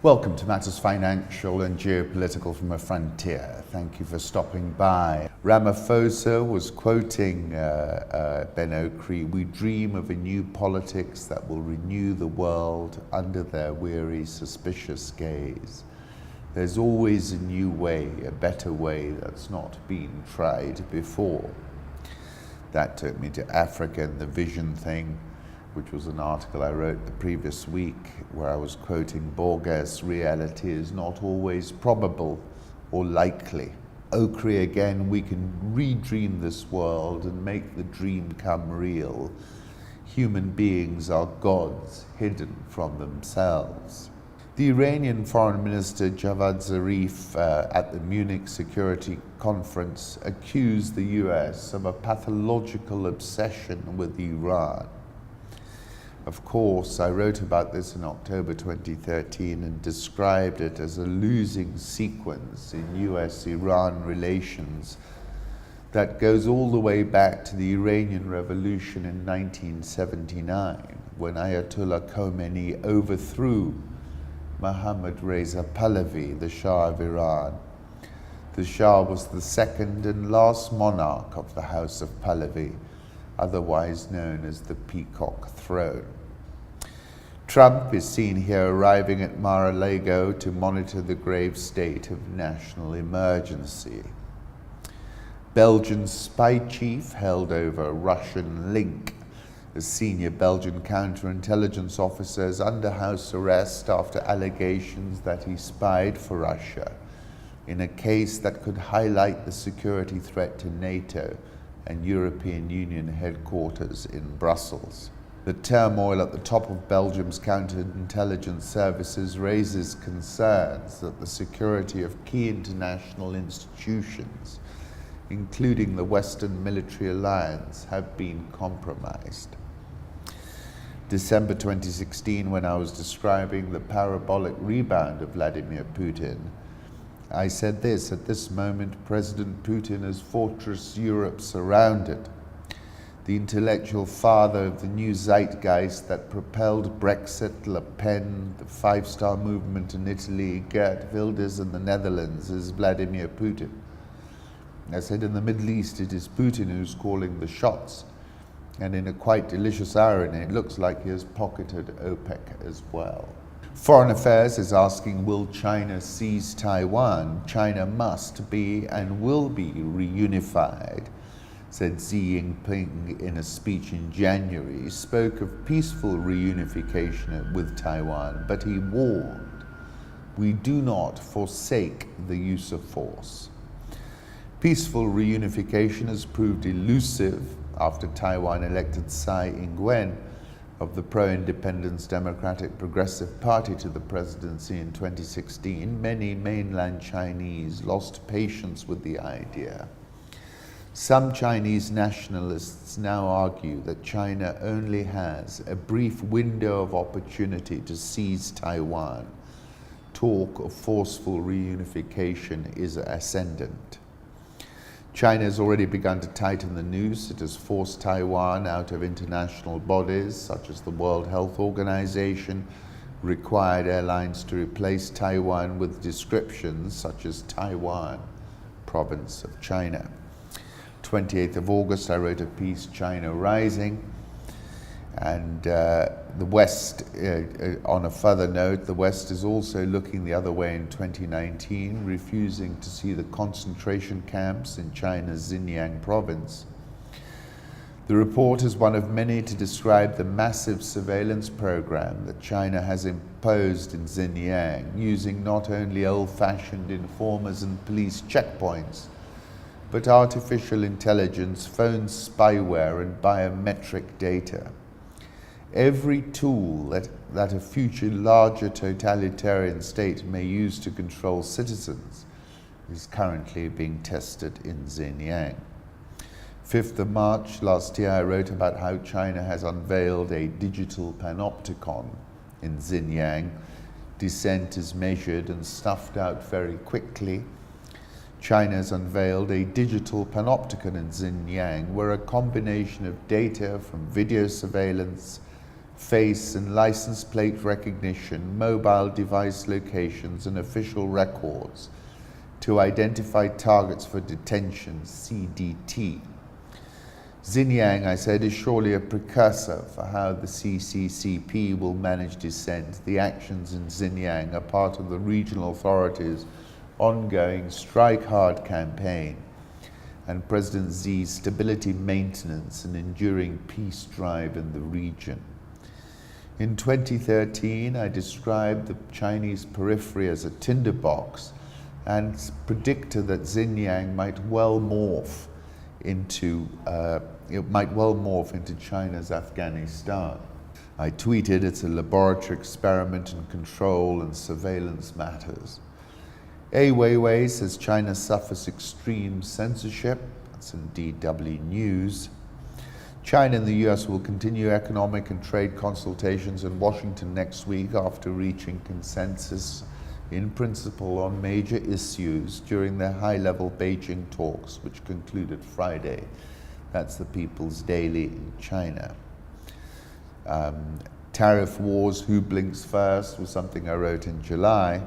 Welcome to Matters Financial and Geopolitical from a Frontier. Thank you for stopping by. Ramaphosa was quoting Ben Okri, "We dream of a new politics that will renew the world under their weary, suspicious gaze. There's always a new way, a better way that's not been tried before." That took me to Africa and the vision thing, which was an article I wrote the previous week where I was quoting Borges, "Reality is not always probable or likely." Okri again, "We can redream this world and make the dream come real. Human beings are gods hidden from themselves." The Iranian Foreign Minister Javad Zarif at the Munich Security Conference accused the US of a pathological obsession with Iran. Of course, I wrote about this in October 2013 and described it as a losing sequence in US-Iran relations that goes all the way back to the Iranian Revolution in 1979, when Ayatollah Khomeini overthrew Mohammad Reza Pahlavi, the Shah of Iran. The Shah was the second and last monarch of the House of Pahlavi, otherwise known as the Peacock Throne. Trump is seen here arriving at Mar-a-Lago to monitor the grave state of national emergency. Belgian spy chief held over Russian link. A senior Belgian counterintelligence officer is under house arrest after allegations that he spied for Russia in a case that could highlight the security threat to NATO and European Union headquarters in Brussels. The turmoil at the top of Belgium's counterintelligence services raises concerns that the security of key international institutions, including the Western Military Alliance, have been compromised. December 2016, when I was describing the parabolic rebound of Vladimir Putin, I said this: "At this moment, President Putin is Fortress Europe surrounded. The intellectual father of the new zeitgeist that propelled Brexit, Le Pen, the Five-Star Movement in Italy, Geert Wilders in the Netherlands is Vladimir Putin." I said, in the Middle East, it is Putin who's calling the shots. And in a quite delicious irony, it looks like he has pocketed OPEC as well. Foreign Affairs is asking, will China seize Taiwan? China must be and will be reunified, said Xi Jinping in a speech in January. He spoke of peaceful reunification with Taiwan, but he warned, "We do not forsake the use of force." Peaceful reunification has proved elusive after Taiwan elected Tsai Ing-wen of the pro-independence Democratic Progressive Party to the presidency in 2016. Many mainland Chinese lost patience with the idea. Some Chinese nationalists now argue that China only has a brief window of opportunity to seize Taiwan. Talk of forceful reunification is ascendant. China has already begun to tighten the noose. It has forced Taiwan out of international bodies such as the World Health Organization, required airlines to replace Taiwan with descriptions such as Taiwan, province of China. 28th of August, I wrote a piece, China Rising, and the West, on a further note, the West is also looking the other way in 2019, refusing to see the concentration camps in China's Xinjiang province. The report is one of many to describe the massive surveillance program that China has imposed in Xinjiang, using not only old-fashioned informers and police checkpoints, but artificial intelligence, phone spyware, and biometric data. Every tool that a future larger totalitarian state may use to control citizens is currently being tested in Xinjiang. 5th of March last year, I wrote about how China has unveiled a digital panopticon in Xinjiang. Descent is measured and snuffed out very quickly. China has unveiled a digital panopticon in Xinjiang, where a combination of data from video surveillance, face and license plate recognition, mobile device locations, and official records to identify targets for detention, CDT. Xinjiang, I said, is surely a precursor for how the CCCP will manage dissent. The actions in Xinjiang are part of the regional authorities' ongoing Strike Hard campaign and President Xi's stability maintenance and enduring peace drive in the region. In 2013, I described the Chinese periphery as a tinderbox and predicted that Xinjiang might well morph into China's Afghanistan. I tweeted, it's a laboratory experiment in control and surveillance matters. iWeiwei says China suffers extreme censorship. That's in DW News. China and the US will continue economic and trade consultations in Washington next week after reaching consensus in principle on major issues during their high-level Beijing talks, which concluded Friday. That's the People's Daily in China. Tariff wars, who blinks first, was something I wrote in July.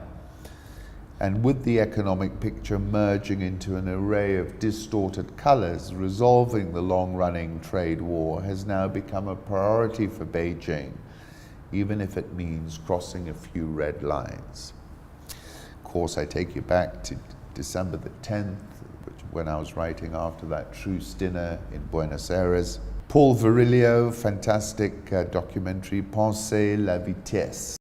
And with the economic picture merging into an array of distorted colors, resolving the long-running trade war has now become a priority for Beijing, even if it means crossing a few red lines. Of course, I take you back to December the 10th, when I was writing after that truce dinner in Buenos Aires. Paul Virilio, fantastic documentary, Penser la vitesse.